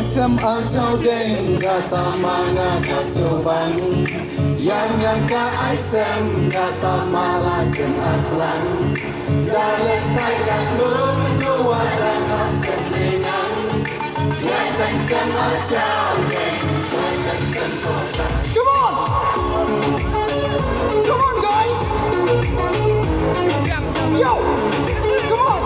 Jaiñsem cjawdeng kata mga kasobang yang ka Jaiñsem kata malajan atlang dalas tayo luwa dan Shngaiñ ya Jaiñsem cjawdeng ya Jaiñsem kota. Come on! Come on guys! Yo! Come on!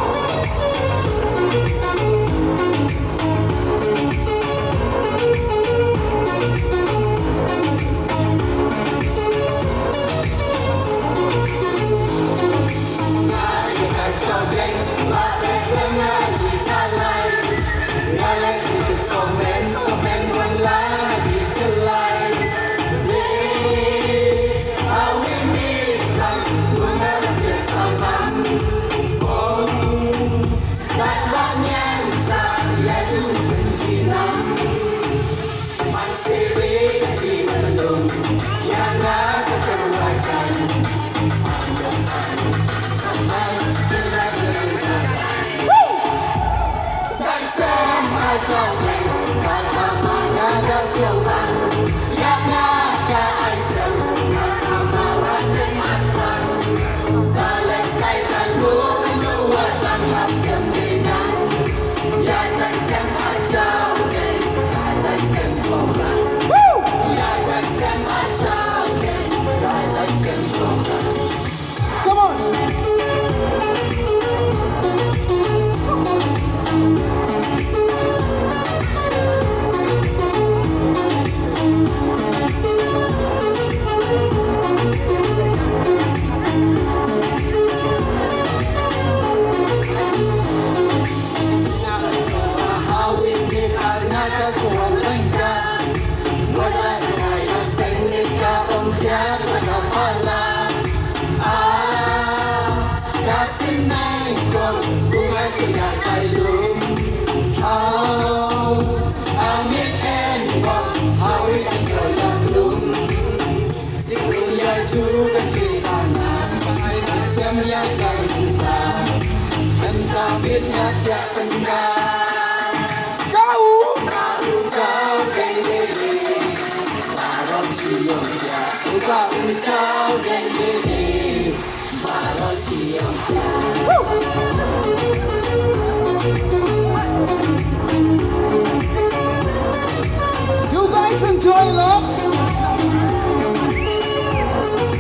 You guys enjoy lots?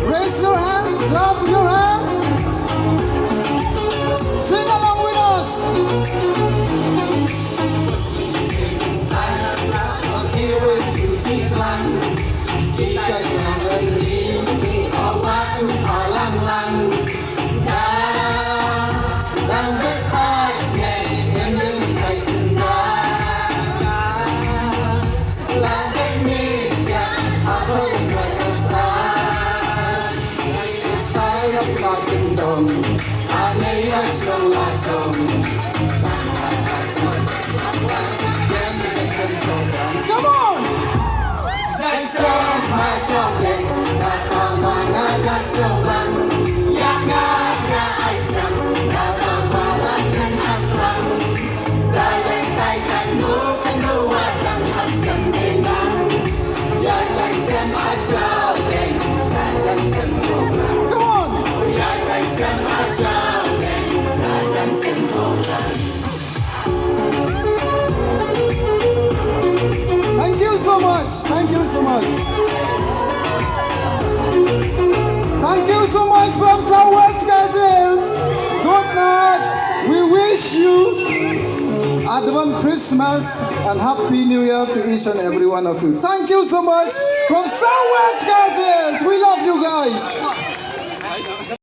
Raise your hands, clap your hands. Sing along with us. Come on! Jaiñsem cjawdeng kata mga kasobang yang ka Jaiñsem kata malajan atlang dalas tayo luwa dan Shngaiñ ya Jaiñsem cjawdeng ya Jaiñsem kota. Come on! Ya Jaiñsem cjawdeng ya Jaiñsem kota. Thank you so much. Thank you so much. Thank you so much from SWKHD. Good night. We wish you Advent Christmas and Happy New Year to each and every one of you. Thank you so much from SWKHD. We love you guys.